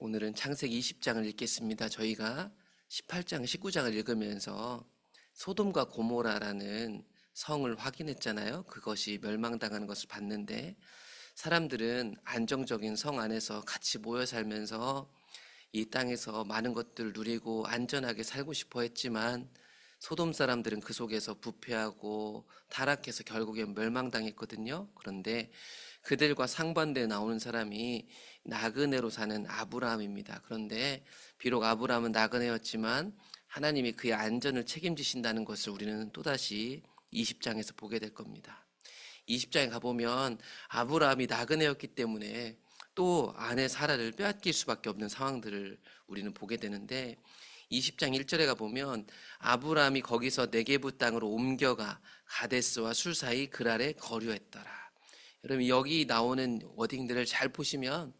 오늘은 창세기 20장을 읽겠습니다. 저희가 18장, 19장을 읽으면서 소돔과 고모라라는 성을 확인했잖아요. 그것이 멸망당하는 것을 봤는데 사람들은 안정적인 성 안에서 같이 모여 살면서 이 땅에서 많은 것들을 누리고 안전하게 살고 싶어 했지만 소돔 사람들은 그 속에서 부패하고 타락해서 결국엔 멸망당했거든요. 그런데 그들과 상반대에 나오는 사람이 나그네로 사는 아브라함입니다. 그런데 비록 아브라함은 나그네였지만 하나님이 그의 안전을 책임지신다는 것을 우리는 또다시 20장에서 보게 될 겁니다. 20장에 가보면 아브라함이 나그네였기 때문에 또 아내 사라를 빼앗길 수밖에 없는 상황들을 우리는 보게 되는데 20장 1절에 가보면 아브라함이 거기서 네게부 땅으로 옮겨가 가데스와 술 사이 그랄에 거류했더라. 여러분 여기 나오는 워딩들을 잘 보시면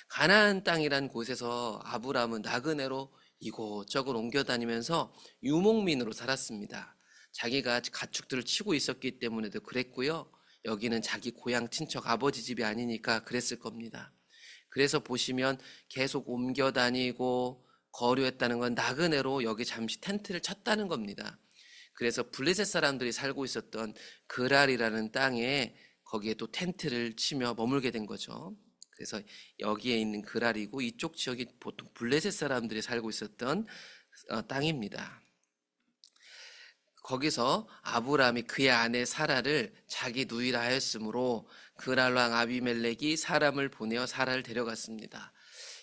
가나안 땅이란 곳에서 아브라함은 나그네로 이곳저곳 옮겨 다니면서 유목민으로 살았습니다. 자기가 가축들을 치고 있었기 때문에도 그랬고요. 여기는 자기 고향 친척 아버지 집이 아니니까 그랬을 겁니다. 그래서 보시면 계속 옮겨 다니고 거류했다는 건 나그네로 여기 잠시 텐트를 쳤다는 겁니다. 그래서 블레셋 사람들이 살고 있었던 그랄이라는 땅에 거기에 또 텐트를 치며 머물게 된 거죠. 그래서 여기에 있는 그랄이고 이쪽 지역이 보통 블레셋 사람들이 살고 있었던 땅입니다. 거기서 아브라함이 그의 아내 사라를 자기 누이라 하였으므로 그랄 왕 아비멜렉이 사람을 보내어 사라를 데려갔습니다.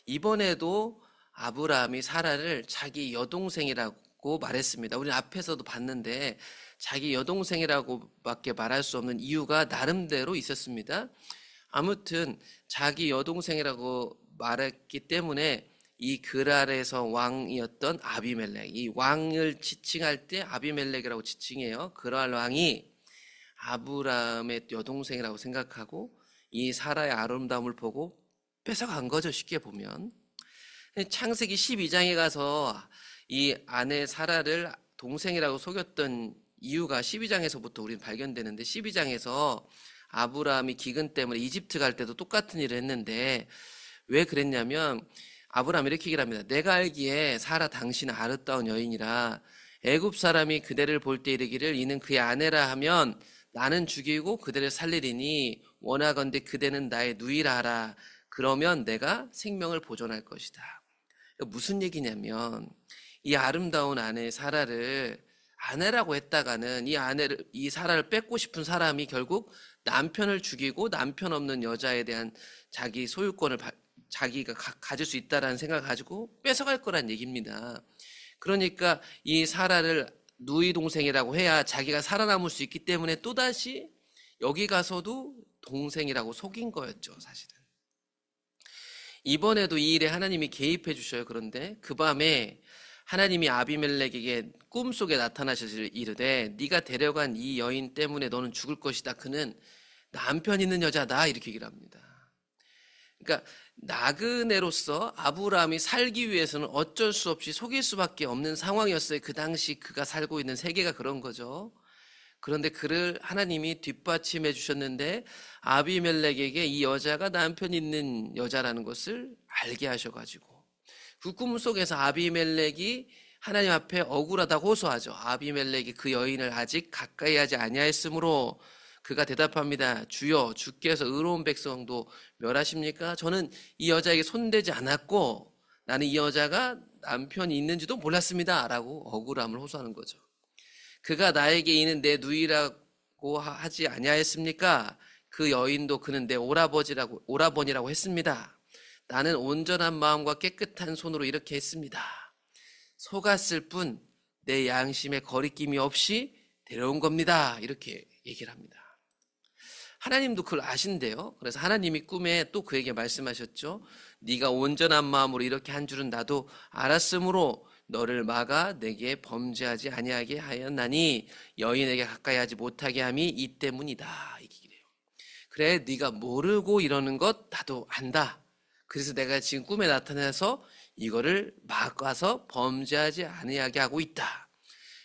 이번에도 아브라함이 사라를 자기 여동생이라고 말했습니다. 우리는 앞에서도 봤는데 자기 여동생이라고밖에 말할 수 없는 이유가 나름대로 있었습니다. 아무튼 자기 여동생이라고 말했기 때문에 이 그랄에서 왕이었던 아비멜렉, 이 왕을 지칭할 때 아비멜렉이라고 지칭해요. 그랄 왕이 아브라함의 여동생이라고 생각하고 이 사라의 아름다움을 보고 뺏어간 거죠. 쉽게 보면. 창세기 12장에 가서 이 아내 사라를 동생이라고 속였던 이유가 12장에서부터 우리는 발견되는데 12장에서 아브라함이 기근 때문에 이집트 갈 때도 똑같은 일을 했는데 왜 그랬냐면 아브라함이 이렇게 얘기를 합니다. 내가 알기에 사라 당신은 아름다운 여인이라 애굽 사람이 그대를 볼 때 이르기를 이는 그의 아내라 하면 나는 죽이고 그대를 살리리니 원하건대 그대는 나의 누이라 하라. 그러면 내가 생명을 보존할 것이다. 무슨 얘기냐면 이 아름다운 아내 사라를 아내라고 했다가는 이 사라를 뺏고 싶은 사람이 결국 남편을 죽이고 남편 없는 여자에 대한 자기 소유권을 자기가 가질 수 있다라는 생각을 가지고 뺏어갈 거란 얘기입니다. 그러니까 이 사라를 누이 동생이라고 해야 자기가 살아남을 수 있기 때문에 또다시 여기 가서도 동생이라고 속인 거였죠, 사실은. 이번에도 이 일에 하나님이 개입해 주셔요. 그런데 그 밤에 하나님이 아비멜렉에게 꿈속에 나타나셔서 이르되 네가 데려간 이 여인 때문에 너는 죽을 것이다. 그는 남편 있는 여자다. 이렇게 얘기를 합니다. 그러니까 나그네로서 아브라함이 살기 위해서는 어쩔 수 없이 속일 수밖에 없는 상황이었어요. 그 당시 그가 살고 있는 세계가 그런 거죠. 그런데 그를 하나님이 뒷받침해 주셨는데 아비멜렉에게 이 여자가 남편 있는 여자라는 것을 알게 하셔가지고 그 꿈속에서 아비멜렉이 하나님 앞에 억울하다고 호소하죠. 아비멜렉이 그 여인을 아직 가까이 하지 아니하였으므로 그가 대답합니다. 주여 주께서 의로운 백성도 멸하십니까? 저는 이 여자에게 손대지 않았고 나는 이 여자가 남편이 있는지도 몰랐습니다. 라고 억울함을 호소하는 거죠. 그가 나에게 이는 내 누이라고 하지 아니하였습니까? 그 여인도 그는 내 오라버니라고 했습니다. 나는 온전한 마음과 깨끗한 손으로 이렇게 했습니다. 속았을 뿐 내 양심에 거리낌이 없이 데려온 겁니다. 이렇게 얘기를 합니다. 하나님도 그걸 아신대요. 그래서 하나님이 꿈에 또 그에게 말씀하셨죠. 네가 온전한 마음으로 이렇게 한 줄은 나도 알았으므로 너를 막아 내게 범죄하지 아니하게 하였나니 여인에게 가까이 하지 못하게 함이 이 때문이다. 이기래요. 그래 네가 모르고 이러는 것 나도 안다. 그래서 내가 지금 꿈에 나타나서 이거를 막아서 범죄하지 아니하게 하고 있다.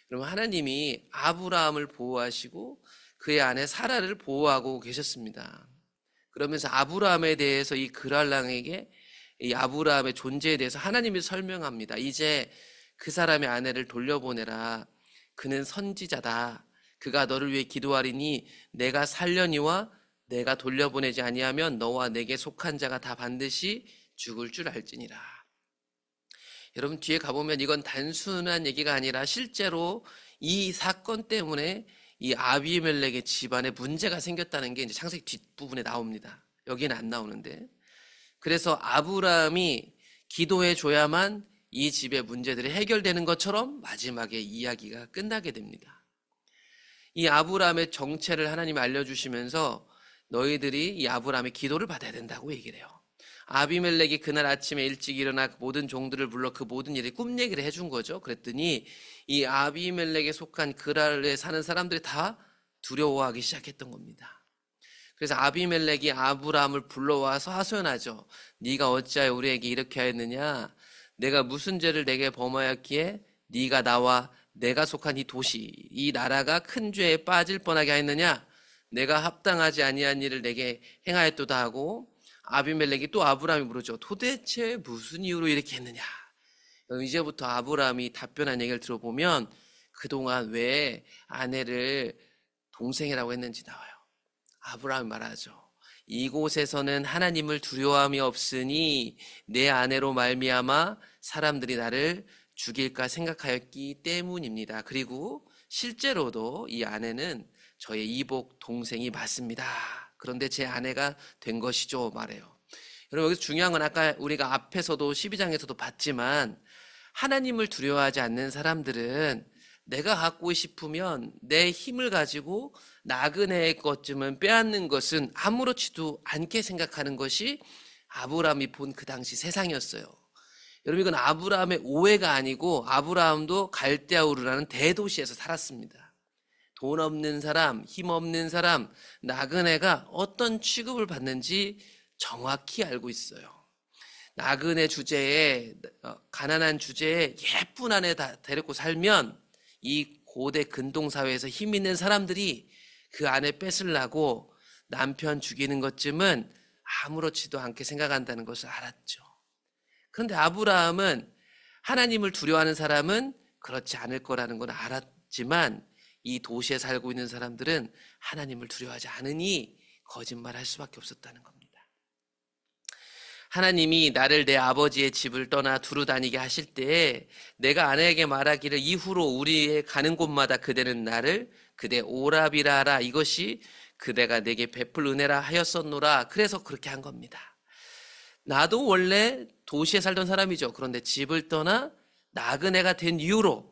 그러면 하나님이 아브라함을 보호하시고 그의 아내 사라를 보호하고 계셨습니다. 그러면서 아브라함에 대해서 이 그랄 왕에게 이 아브라함의 존재에 대해서 하나님이 설명합니다. 이제 그 사람의 아내를 돌려보내라. 그는 선지자다. 그가 너를 위해 기도하리니 내가 살려니와 내가 돌려보내지 아니하면 너와 내게 속한 자가 다 반드시 죽을 줄 알지니라. 여러분 뒤에 가보면 이건 단순한 얘기가 아니라 실제로 이 사건 때문에 이 아비멜렉의 집안에 문제가 생겼다는 게 이제 창세기 뒷부분에 나옵니다. 여기는 안 나오는데. 그래서 아브라함이 기도해 줘야만 이 집의 문제들이 해결되는 것처럼 마지막에 이야기가 끝나게 됩니다. 이 아브라함의 정체를 하나님이 알려주시면서 너희들이 이 아브라함의 기도를 받아야 된다고 얘기를 해요. 아비멜렉이 그날 아침에 일찍 일어나 모든 종들을 불러 그 모든 일의 꿈 얘기를 해준 거죠. 그랬더니 이 아비멜렉에 속한 그랄에 사는 사람들이 다 두려워하기 시작했던 겁니다. 그래서 아비멜렉이 아브라함을 불러와서 하소연하죠. 네가 어찌하여 우리에게 이렇게 하였느냐? 내가 무슨 죄를 내게 범하였기에 네가 나와 내가 속한 이 도시, 이 나라가 큰 죄에 빠질 뻔하게 하였느냐? 내가 합당하지 아니한 일을 내게 행하였도다 하고 아비멜렉이 또 아브라함이 물었죠. 도대체 무슨 이유로 이렇게 했느냐? 이제부터 아브라함이 답변한 얘기를 들어보면 그동안 왜 아내를 동생이라고 했는지 나와요. 아브라함이 말하죠. 이곳에서는 하나님을 두려워함이 없으니 내 아내로 말미암아 사람들이 나를 죽일까 생각하였기 때문입니다. 그리고 실제로도 이 아내는 저의 이복 동생이 맞습니다. 그런데 제 아내가 된 것이죠 말해요. 여러분 여기서 중요한 건 아까 우리가 앞에서도 12장에서도 봤지만 하나님을 두려워하지 않는 사람들은 내가 갖고 싶으면 내 힘을 가지고 나그네의 것쯤은 빼앗는 것은 아무렇지도 않게 생각하는 것이 아브라함이 본 그 당시 세상이었어요. 여러분 이건 아브라함의 오해가 아니고 아브라함도 갈대아우르라는 대도시에서 살았습니다. 돈 없는 사람, 힘 없는 사람, 나그네가 어떤 취급을 받는지 정확히 알고 있어요. 나그네 주제에 가난한 주제에 예쁜 아내 데리고 살면 이 고대 근동사회에서 힘 있는 사람들이 그 아내 뺏으려고 남편 죽이는 것쯤은 아무렇지도 않게 생각한다는 것을 알았죠. 그런데 아브라함은 하나님을 두려워하는 사람은 그렇지 않을 거라는 걸 알았지만 이 도시에 살고 있는 사람들은 하나님을 두려워하지 않으니 거짓말할 수밖에 없었다는 겁니다. 하나님이 나를 내 아버지의 집을 떠나 두루 다니게 하실 때에 내가 아내에게 말하기를 이후로 우리의 가는 곳마다 그대는 나를 그대 오라비라 하라. 이것이 그대가 내게 베풀 은혜라 하였었노라. 그래서 그렇게 한 겁니다. 나도 원래 도시에 살던 사람이죠. 그런데 집을 떠나 나그네가 된 이후로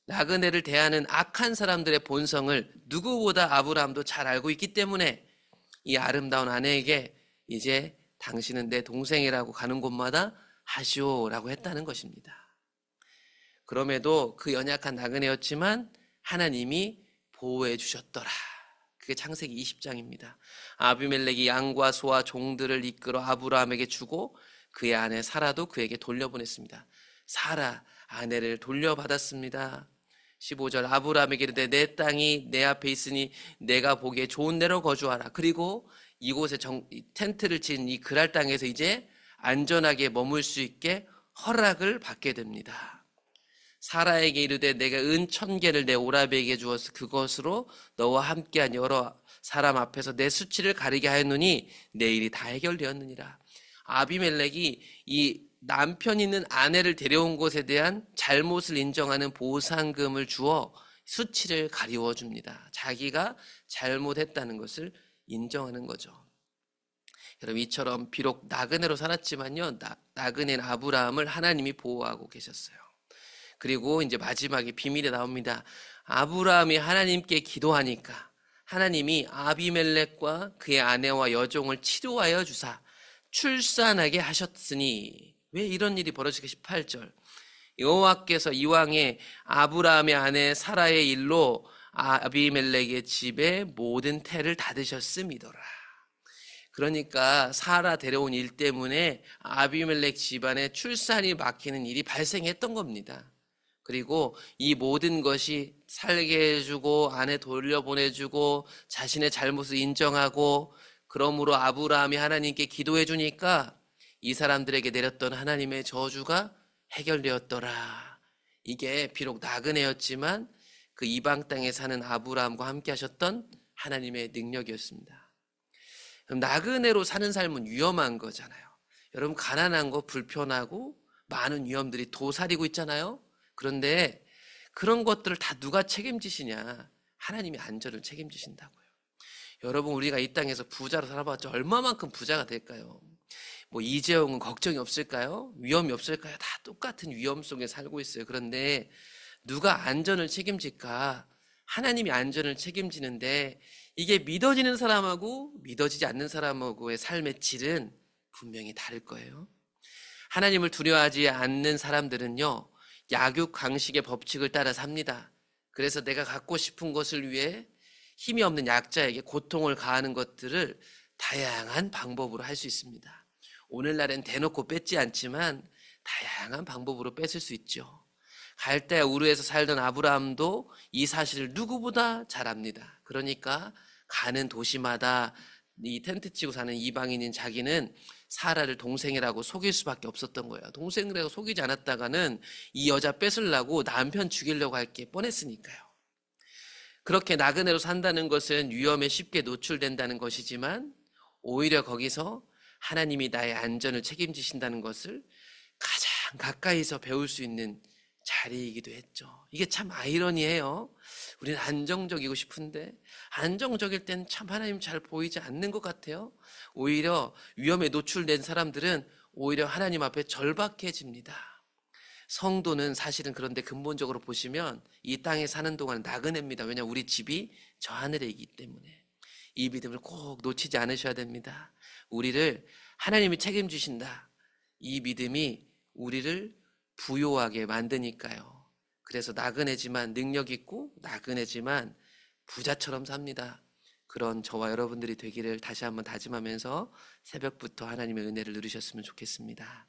나그네를 대하는 악한 사람들의 본성을 누구보다 아브라함도 잘 알고 있기 때문에 이 아름다운 아내에게 이제 당신은 내 동생이라고 가는 곳마다 하시오라고 했다는 것입니다. 그럼에도 그 연약한 나그네였지만 하나님이 보호해 주셨더라. 그게 창세기 20장입니다. 아비멜렉이 양과 소와 종들을 이끌어 아브라함에게 주고 그의 아내 사라도 그에게 돌려보냈습니다. 사라 아내를 돌려받았습니다. 15절 아브라함에게 이르되 내 땅이 내 앞에 있으니 내가 보기에 좋은 데로 거주하라. 그리고 이곳에 텐트를 친 이 그랄 땅에서 이제 안전하게 머물 수 있게 허락을 받게 됩니다. 사라에게 이르되 내가 은 1000개를 내 오라비에게 주어서 그것으로 너와 함께한 여러 사람 앞에서 내 수치를 가리게 하였노니 내 일이 다 해결되었느니라. 아비멜렉이 이 남편 있는 아내를 데려온 것에 대한 잘못을 인정하는 보상금을 주어 수치를 가리워 줍니다. 자기가 잘못했다는 것을 인정하는 거죠. 여러분 이처럼 비록 나그네로 살았지만요, 나그네인 아브라함을 하나님이 보호하고 계셨어요. 그리고 이제 마지막에 비밀이 나옵니다. 아브라함이 하나님께 기도하니까 하나님이 아비멜렉과 그의 아내와 여종을 치료하여 주사 출산하게 하셨으니. 왜 이런 일이 벌어지게 18절 여호와께서 이왕에 아브라함의 아내 사라의 일로 아비멜렉의 집에 모든 태를 닫으셨음이더라. 그러니까 사라 데려온 일 때문에 아비멜렉 집안에 출산이 막히는 일이 발생했던 겁니다. 그리고 이 모든 것이 살게 해주고 아내 돌려보내주고 자신의 잘못을 인정하고 그러므로 아브라함이 하나님께 기도해 주니까 이 사람들에게 내렸던 하나님의 저주가 해결되었더라. 이게 비록 나그네였지만 그 이방 땅에 사는 아브라함과 함께 하셨던 하나님의 능력이었습니다. 그럼 나그네로 사는 삶은 위험한 거잖아요. 여러분, 가난한 거 불편하고 많은 위험들이 도사리고 있잖아요. 그런데 그런 것들을 다 누가 책임지시냐? 하나님이 안전을 책임지신다고요. 여러분, 우리가 이 땅에서 부자로 살아봤자 얼마만큼 부자가 될까요? 뭐 이재용은 걱정이 없을까요? 위험이 없을까요? 다 똑같은 위험 속에 살고 있어요. 그런데 누가 안전을 책임질까? 하나님이 안전을 책임지는데, 이게 믿어지는 사람하고 믿어지지 않는 사람하고의 삶의 질은 분명히 다를 거예요. 하나님을 두려워하지 않는 사람들은요, 약육강식의 법칙을 따라 삽니다. 그래서 내가 갖고 싶은 것을 위해 힘이 없는 약자에게 고통을 가하는 것들을 다양한 방법으로 할 수 있습니다. 오늘날엔 대놓고 뺏지 않지만 다양한 방법으로 뺏을 수 있죠. 갈대아 우르에서 살던 아브라함도 이 사실을 누구보다 잘 압니다. 그러니까 가는 도시마다 이 텐트 치고 사는 이방인인 자기는 사라를 동생이라고 속일 수밖에 없었던 거예요. 동생이라고 속이지 않았다가는 이 여자 뺏으려고 남편 죽이려고 할 게 뻔했으니까요. 그렇게 나그네로 산다는 것은 위험에 쉽게 노출된다는 것이지만, 오히려 거기서 하나님이 나의 안전을 책임지신다는 것을 가장 가까이서 배울 수 있는 자리이기도 했죠. 이게 참 아이러니해요. 우리는 안정적이고 싶은데 안정적일 땐 참 하나님 잘 보이지 않는 것 같아요. 오히려 위험에 노출된 사람들은 오히려 하나님 앞에 절박해집니다. 성도는 사실은 그런데 근본적으로 보시면 이 땅에 사는 동안 나그네입니다. 왜냐하면 우리 집이 저 하늘에 있기 때문에. 이 믿음을 꼭 놓치지 않으셔야 됩니다. 우리를 하나님이 책임지신다. 이 믿음이 우리를 부요하게 만드니까요. 그래서 나그네지만 능력 있고 나그네지만 부자처럼 삽니다. 그런 저와 여러분들이 되기를 다시 한번 다짐하면서 새벽부터 하나님의 은혜를 누리셨으면 좋겠습니다.